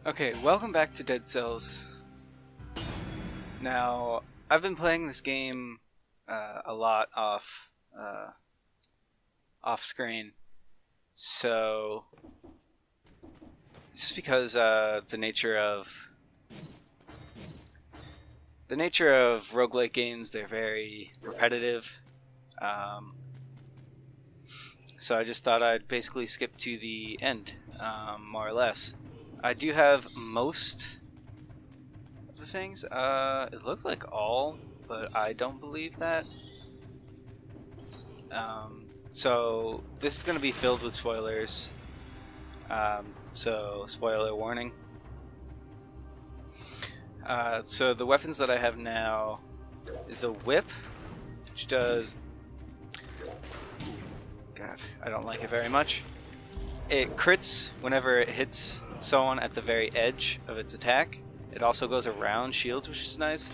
Okay, welcome back to Dead Cells. Now, I've been playing this game a lot off screen, so it's just because the nature of roguelike games, they're very repetitive. So I just thought I'd basically skip to the end, more or less. I do have most of the things. It looks like all, but I don't believe that. So this is going to be filled with spoilers. So spoiler warning. So the weapons that I have now is a whip, which does... God, I don't like it very much. It crits whenever it hits someone at the very edge of its attack. It also goes around shields, which is nice.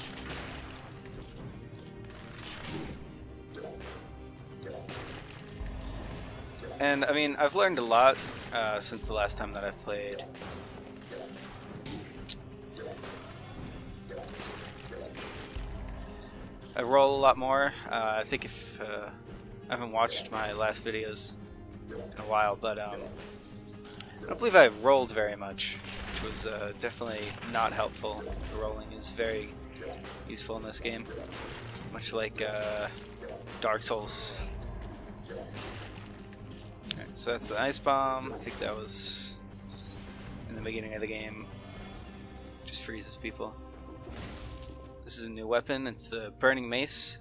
And I mean, I've learned a lot since the last time that I've played. I roll a lot more. I think if I haven't watched my last videos in a while, but I don't believe I rolled very much, which was definitely not helpful. The rolling is very useful in this game, much like Dark Souls. Alright, so that's the ice bomb. I think that was in the beginning of the game. Just freezes people. This is a new weapon. It's the burning mace.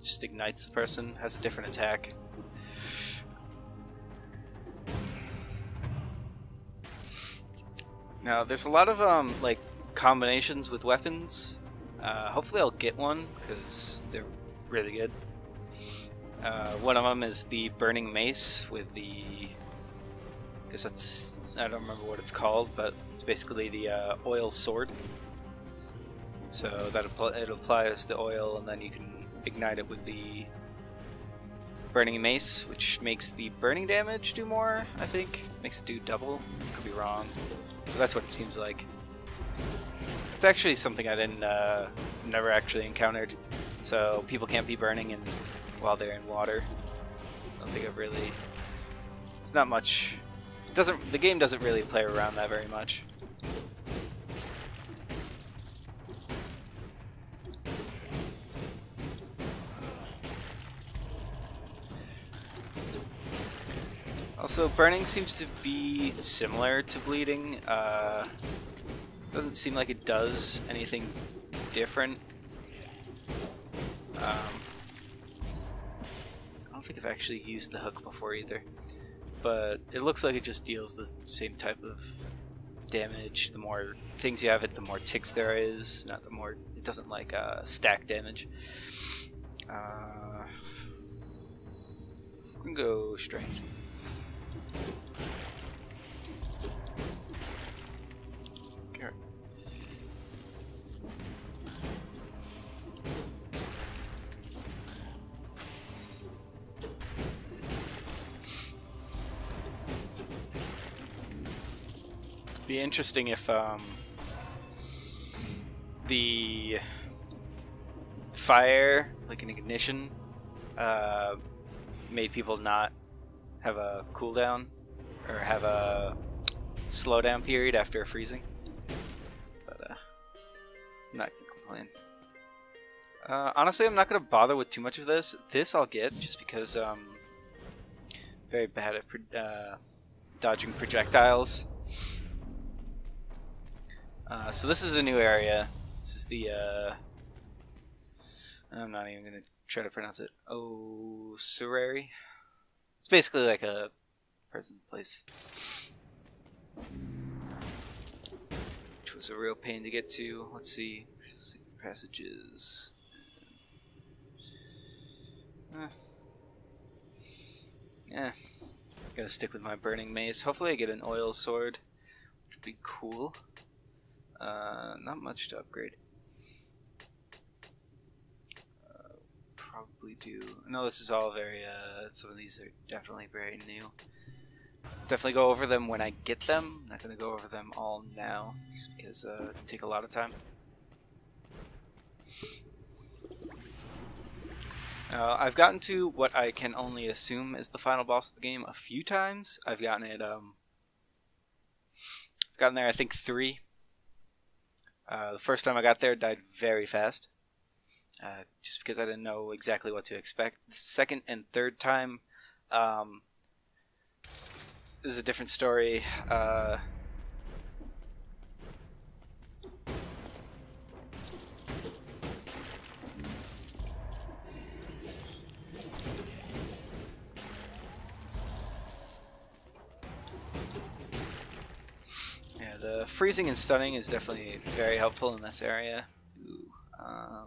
Just ignites the person. Has a different attack. Now, there's a lot of like combinations with weapons. Hopefully, I'll get one because they're really good. One of them is the burning mace with the... I guess that's... I don't remember what it's called, but it's basically the oil sword. So that it applies the oil, and then you can ignite it with the burning mace, which makes the burning damage do more, I think. Makes it do double. Could be wrong. But that's what it seems like. It's actually something I didn't never actually encountered. So people can't be burning while they're in water. I don't think I've really... It's not much... The game doesn't really play around that very much. Also, burning seems to be similar to bleeding. Doesn't seem like it does anything different. I don't think I've actually used the hook before either. But it looks like it just deals the same type of damage. The more things you have it, the more ticks there is. Not the more... It doesn't like stack damage. We can go strength. Okay. Be interesting if the fire, like an ignition, made people not have a cooldown or have a slowdown period after freezing. But I'm not gonna complain. Honestly, I'm not gonna bother with too much of this. This I'll get just because very bad at dodging projectiles. So this is a new area. This is the I'm not even gonna try to pronounce it. Ossuary. It's basically like a prison place, which was a real pain to get to. Let's see, secret passages. Yeah, gotta stick with my burning mace. Hopefully I get an oil sword, which would be cool. Not much to upgrade. Probably do. No, this is all very, some of these are definitely very new. Definitely go over them when I get them. I'm not going to go over them all now, just because it take a lot of time. I've gotten to what I can only assume is the final boss of the game a few times. I've gotten it. Gotten there, I think 3. The first time I got there, died very fast, just because I didn't know exactly what to expect. The second and third time, this is a different story. Yeah, the freezing and stunning is definitely very helpful in this area. Ooh, I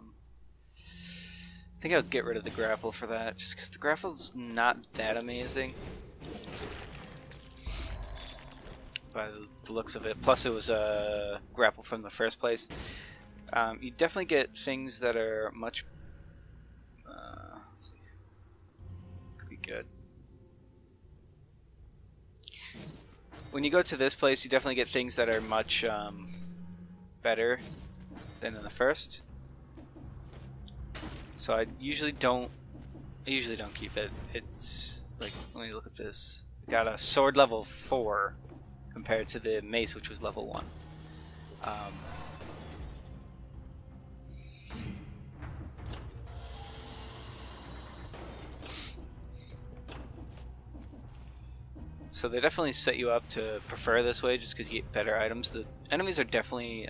think I'll get rid of the grapple for that, just because the grapple's not that amazing by the looks of it. Plus, it was a grapple from the first place. You definitely get things that are much. Let's see. Could be good. When you go to this place, you definitely get things that are much better than in the first. So I usually don't keep it. It's like, let me look at this. I got a sword level 4 compared to the mace, which was level 1. So they definitely set you up to prefer this way, just because you get better items. The enemies are definitely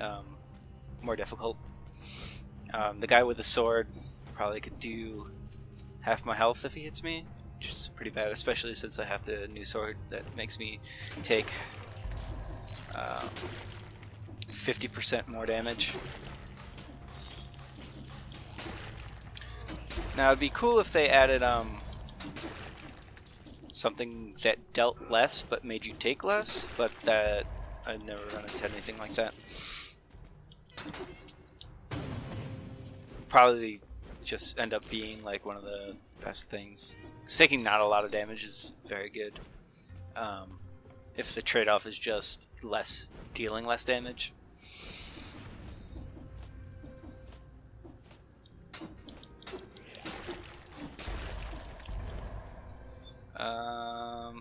more difficult. The guy with the sword probably could do half my health if he hits me, which is pretty bad, especially since I have the new sword that makes me take 50% more damage. Now it'd be cool if they added something that dealt less but made you take less, but that I've never run into anything like that. Probably just end up being like one of the best things. 'Cause taking not a lot of damage is very good. If the trade-off is just dealing less damage.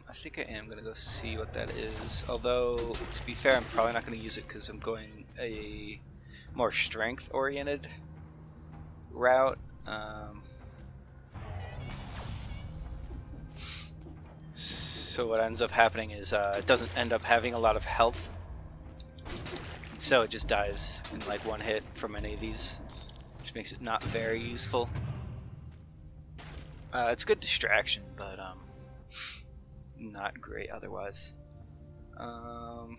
I think I am gonna go see what that is. Although, to be fair, I'm probably not gonna use it because I'm going a more strength-oriented route. So what ends up happening is it doesn't end up having a lot of health, so it just dies in like one hit from any of these, which makes it not very useful. It's a good distraction, but not great otherwise. I'm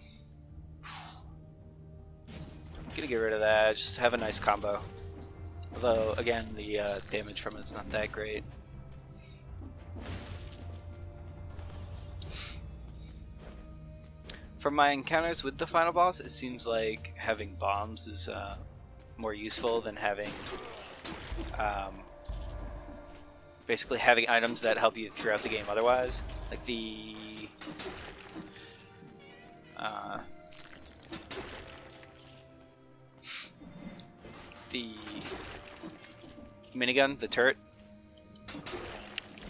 gonna get rid of that, just have a nice combo. Although, again, the damage from it's not that great. From my encounters with the final boss, it seems like having bombs is more useful than having basically having items that help you throughout the game otherwise. Like the minigun, the turret,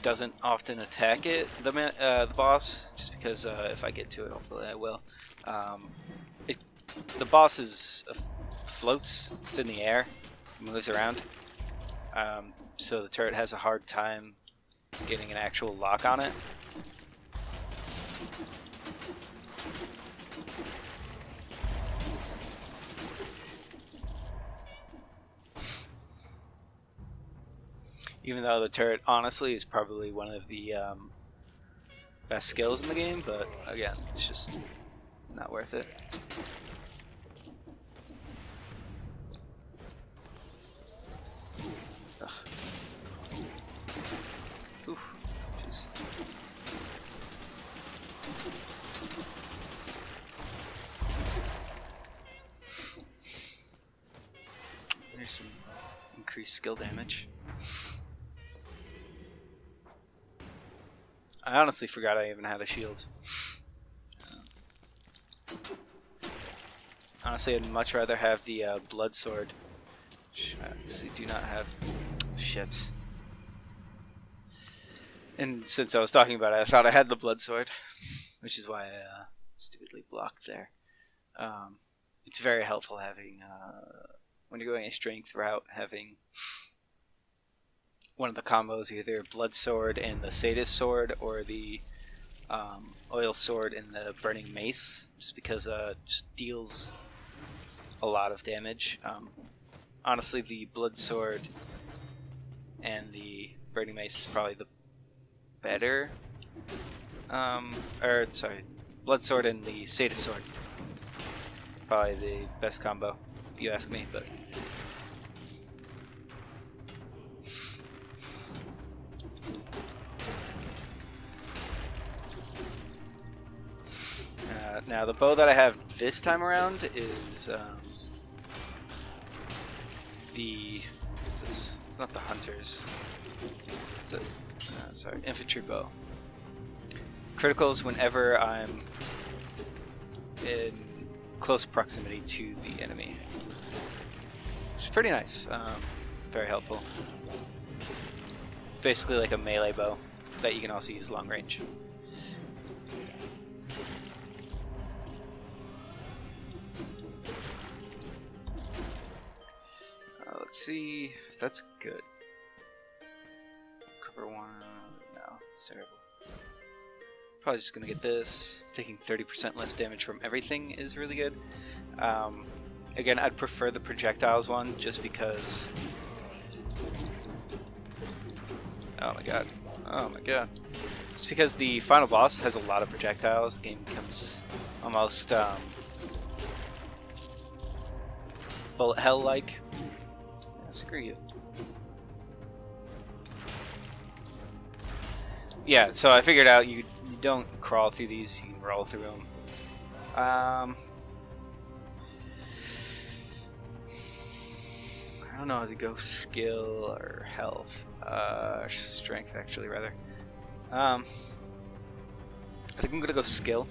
doesn't often attack it, the boss, just because if I get to it, hopefully I will. The boss floats, it's in the air, moves around, so the turret has a hard time getting an actual lock on it. Even though the turret, honestly, is probably one of the best skills in the game, but again, it's just not worth it. Ugh. Oof. Jeez. There's some increased skill damage. I honestly forgot I even had a shield. Honestly, I'd much rather have the blood sword. Which I obviously do not have. Shit. And since I was talking about it, I thought I had the blood sword, which is why I stupidly blocked there. It's very helpful having, when you're going a strength route, having one of the combos, either blood sword and the sadist sword, or the oil sword and the burning mace, just because it just deals a lot of damage. Honestly, the blood sword and the burning mace is probably the better. Blood sword and the sadist sword. Probably the best combo, if you ask me, but... now, the bow that I have this time around is what's this? It's not the Hunter's. Is it? Sorry, infantry bow. Criticals whenever I'm in close proximity to the enemy, which is pretty nice. Very helpful. Basically like a melee bow that you can also use long range. Let's see if that's good. Cover one. No, it's terrible. Probably just gonna get this. Taking 30% less damage from everything is really good. Again, I'd prefer the projectiles one just because. Oh my god. Oh my god. Just because the final boss has a lot of projectiles, the game becomes almost bullet hell like. Screw you. Yeah, so I figured out you don't crawl through these, you can roll through them. I don't know how to go skill or health. Strength, actually, rather. I think I'm gonna go skill.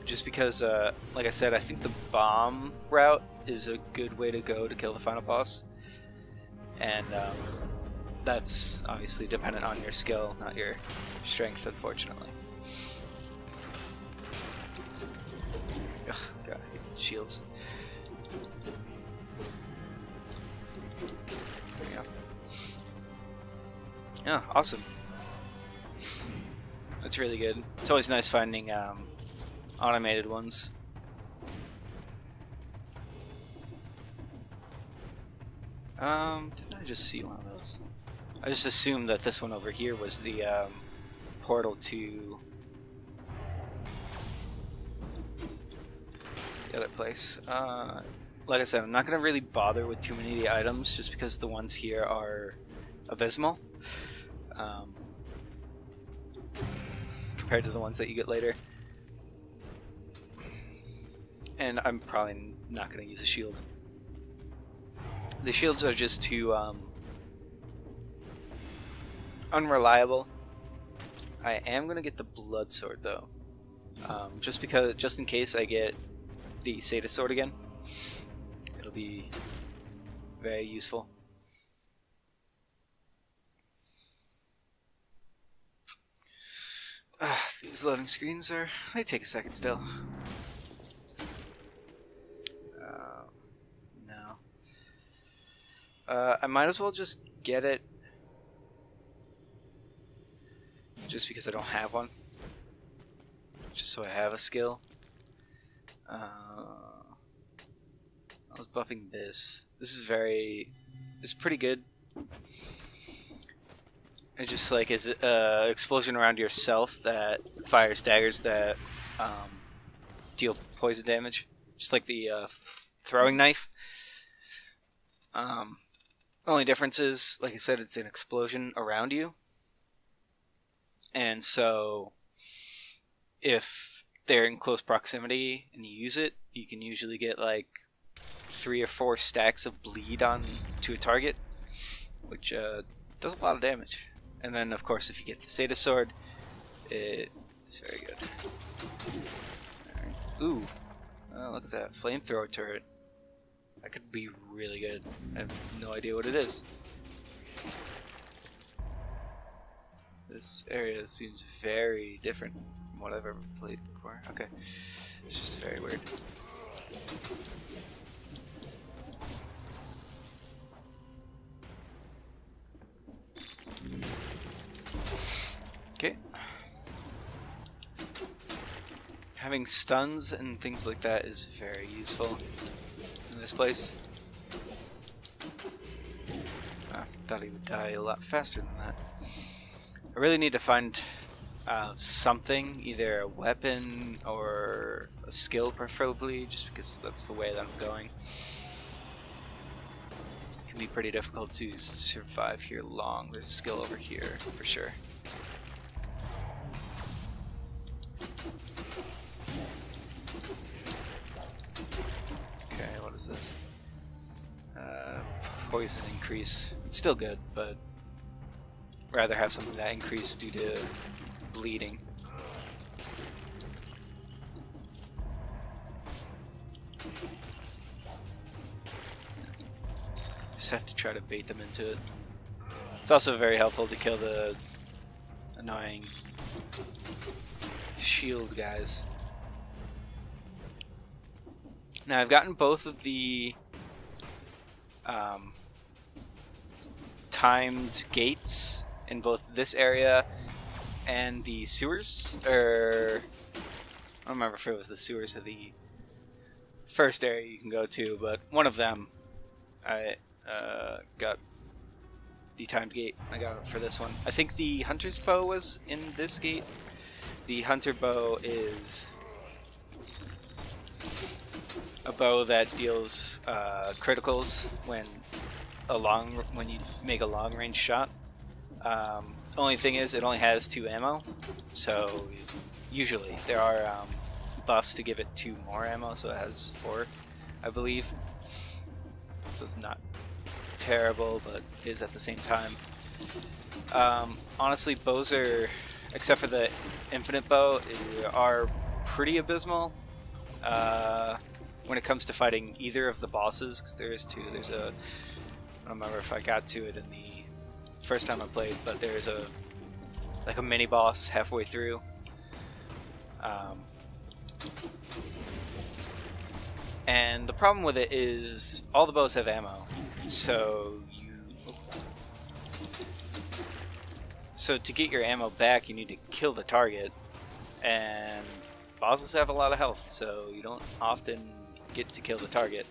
Just because, like I said, I think the bomb route is a good way to go to kill the final boss. And that's obviously dependent on your skill, not your strength, unfortunately. Ugh, God, I hate shields. There we go. Yeah, awesome. That's really good. It's always nice finding automated ones. Didn't I just see one of those? I just assumed that this one over here was the portal to the other place. Like I said, I'm not going to really bother with too many of the items just because the ones here are abysmal compared to the ones that you get later. And I'm probably not going to use a shield. The shields are just too unreliable. I am gonna get the blood sword though, just in case I get the sadist sword again. It'll be very useful. These loading screens they take a second still. No. I might as well just get it. Just because I don't have one. Just so I have a skill. I was buffing this. This is pretty good. It just like is explosion around yourself that fires daggers that deal poison damage. Just like the throwing knife. Only difference is, like I said, it's an explosion around you. And so, if they're in close proximity and you use it, you can usually get like 3 or 4 stacks of bleed on to a target, which does a lot of damage. And then, of course, if you get the sadist sword, it's very good. Alright. Ooh, Oh, look at that flamethrower turret. That could be really good. I have no idea what it is. This area seems very different from what I've ever played before. Okay, it's just very weird. Okay. Having stuns and things like that is very useful in this place. Thought he would die a lot faster than that. I really need to find something, either a weapon or a skill preferably, just because that's the way that I'm going. It can be pretty difficult to survive here long. There's a skill over here for sure. Okay, what is this? Poison increase. It's still good, but rather have something that increased due to bleeding. Just have to try to bait them into it. It's also very helpful to kill the annoying shield guys. Now I've gotten both of the timed gates in both this area and the sewers, or I don't remember if it was the sewers or the first area you can go to, but one of them I got the timed gate. I got it for this one. I think the hunter's bow was in this gate. The hunter bow is a bow that deals criticals when you make a long range shot. Only thing is, it only has 2 ammo, so usually there are buffs to give it 2 more ammo, so it has 4, I believe. So it's not terrible, but is at the same time. Honestly, bows are, except for the infinite bow, are pretty abysmal when it comes to fighting either of the bosses, because there is 2. There's a, I don't remember if I got to it in the first time I played, but there's a mini boss halfway through. And the problem with it is all the bows have ammo, so to get your ammo back, you need to kill the target, and bosses have a lot of health, so you don't often get to kill the target.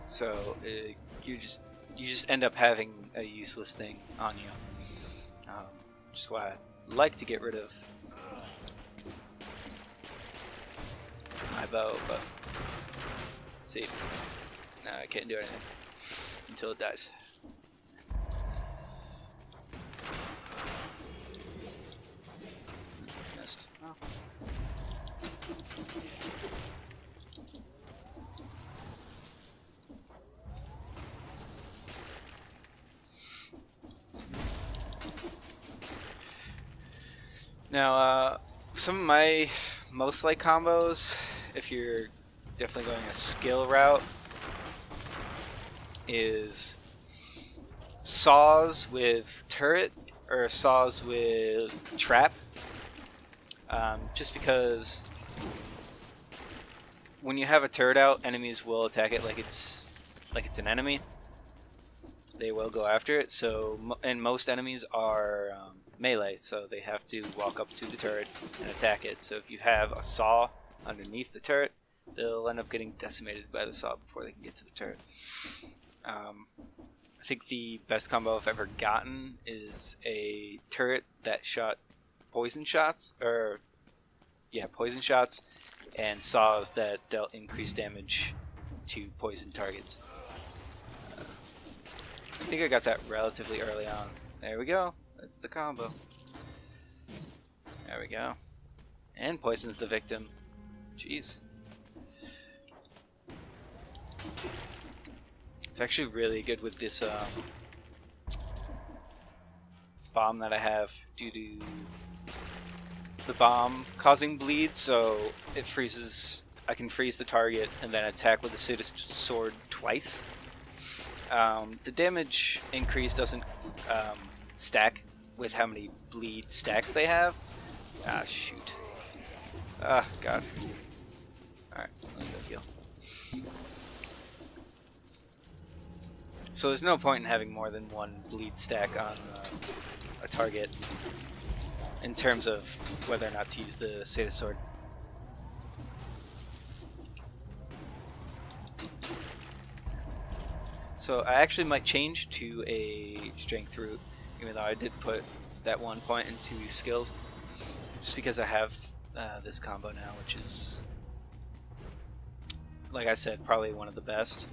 So you just end up having a useless thing on you. Which is why I like to get rid of my bow, but see, no, I can't do anything until it dies. Missed. Oh. Now, some of my most like combos, if you're definitely going a skill route, is saws with turret or saws with trap. Just because when you have a turret out, enemies will attack it like it's an enemy. They will go after it. So, and most enemies are melee, so they have to walk up to the turret and attack it. So if you have a saw underneath the turret, they'll end up getting decimated by the saw before they can get to the turret. I think the best combo I've ever gotten is a turret that shot poison shots, and saws that dealt increased damage to poison targets. I think I got that relatively early on. There we go. That's the combo. There we go. And poisons the victim. Jeez. It's actually really good with this bomb that I have due to the bomb causing bleed, so it freezes. I can freeze the target and then attack with the sadist sword twice. The damage increase doesn't stack with how many bleed stacks they have. Ah, shoot. Ah, God. Alright, let me go heal. So there's no point in having more than one bleed stack on a target in terms of whether or not to use the sadist sword. So I actually might change to a strength root, even though I did put that 1 point into skills, just because I have this combo now, which is, like I said, probably one of the best.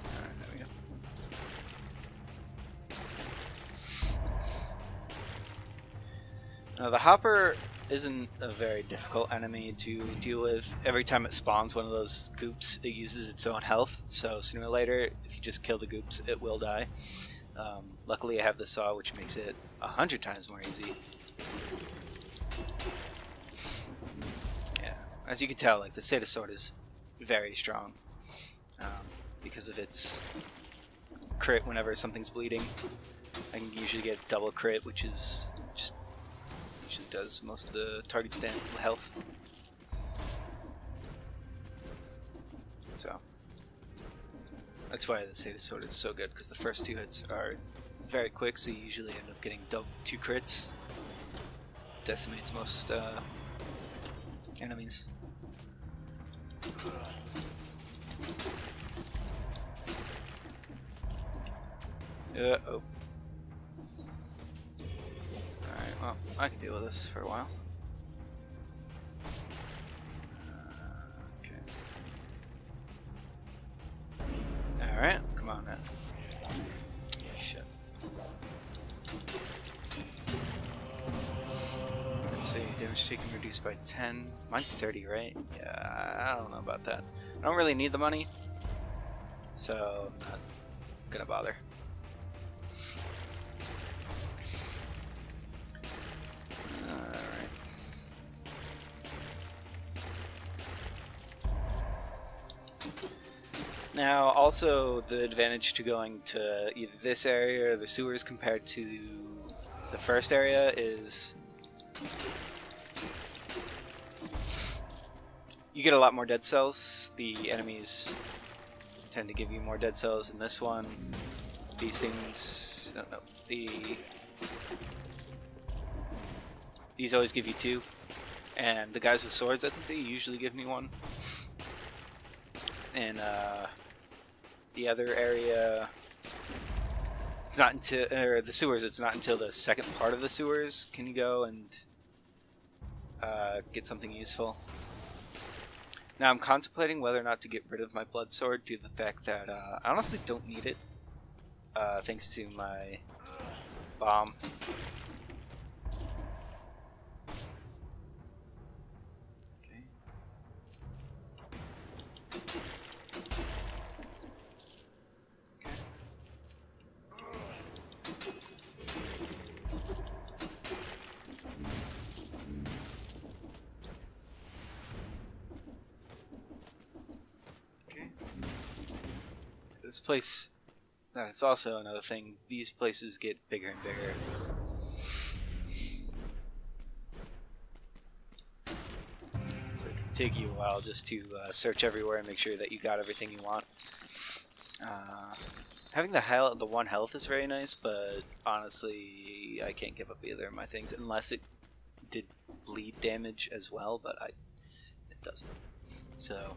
Alright, there we go. Now the hopper isn't a very difficult enemy to deal with. Every time it spawns one of those goops, it uses its own health, so sooner or later, if you just kill the goops, it will die. Luckily I have the saw, which makes it 100 times more easy. Yeah, as you can tell, like, the sadist sword is very strong because of its crit whenever something's bleeding. I can usually get double crit, which is just usually does most of the target stand health. So that's why the sadist sword is so good, because the first 2 hits are very quick, so you usually end up getting 2 crits. Decimates most enemies. Uh-oh. Alright, well, I can deal with this for a while. Okay. Alright, come on, man. Shit. Let's see, damage taken reduced by 10. Mine's 30, right? Yeah, I don't know about that. I don't really need the money, so I'm not gonna bother. Now, also, the advantage to going to either this area or the sewers compared to the first area is you get a lot more dead cells. The enemies tend to give you more dead cells in this one. These things, I don't know, these always give you 2, and the guys with swords, I think they usually give me 1. And the other area, it's not until the sewers. It's not until the second part of the sewers can you go and get something useful. Now I'm contemplating whether or not to get rid of my blood sword due to the fact that I honestly don't need it, thanks to my bomb. This place, that's also another thing, these places get bigger and bigger. So it can take you a while just to search everywhere and make sure that you got everything you want. Having the 1 health is very nice, but honestly I can't give up either of my things unless it did bleed damage as well, but it doesn't. So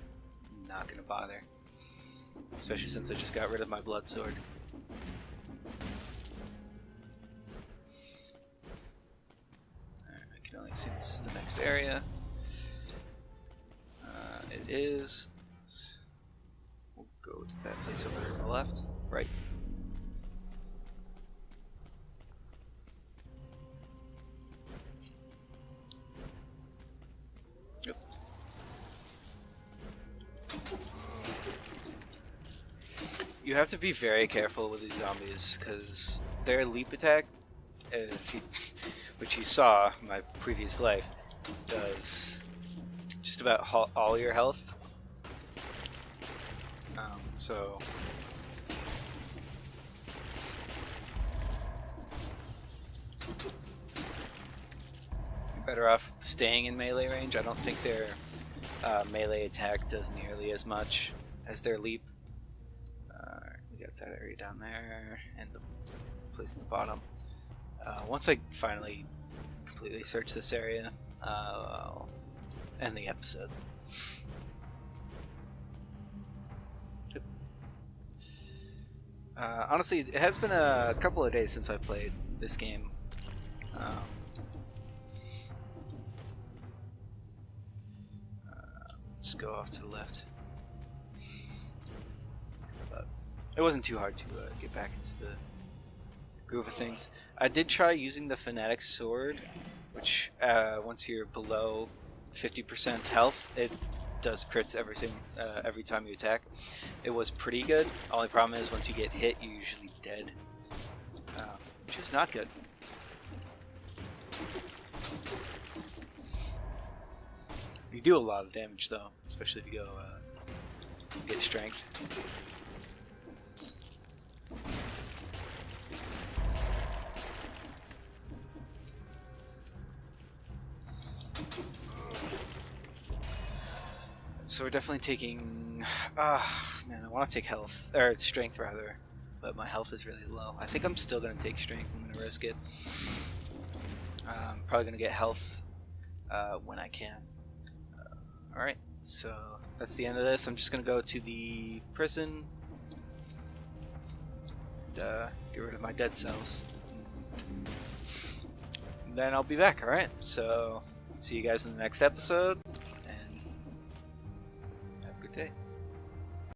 I'm not going to bother. Especially since I just got rid of my blood sword. Alright, I can only assume this is the next area. It is. We'll go to that place over there on the left. Right. Yep. You have to be very careful with these zombies because their leap attack, if you, which you saw in my previous life, does just about all your health. So you're better off staying in melee range. I don't think their melee attack does nearly as much as their leap. We got that area down there and the place at the bottom. Once I finally completely search this area, I'll end the episode. Honestly, it has been a couple of days since I played this game. Just go off to the left. But it wasn't too hard to get back into the groove of things. I did try using the Fanatic Sword, which once you're below 50% health, it does crits every time you attack. It was pretty good. Only problem is once you get hit, you're usually dead, which is not good. You do a lot of damage though, especially if you go get strength. So we're definitely taking. Man, I want to take health or strength rather, but my health is really low. I think I'm still gonna take strength. I'm gonna risk it. I'm probably gonna get health when I can. All right, so that's the end of this. I'm just gonna go to the prison and get rid of my dead cells. And then I'll be back. All right, so see you guys in the next episode. Day.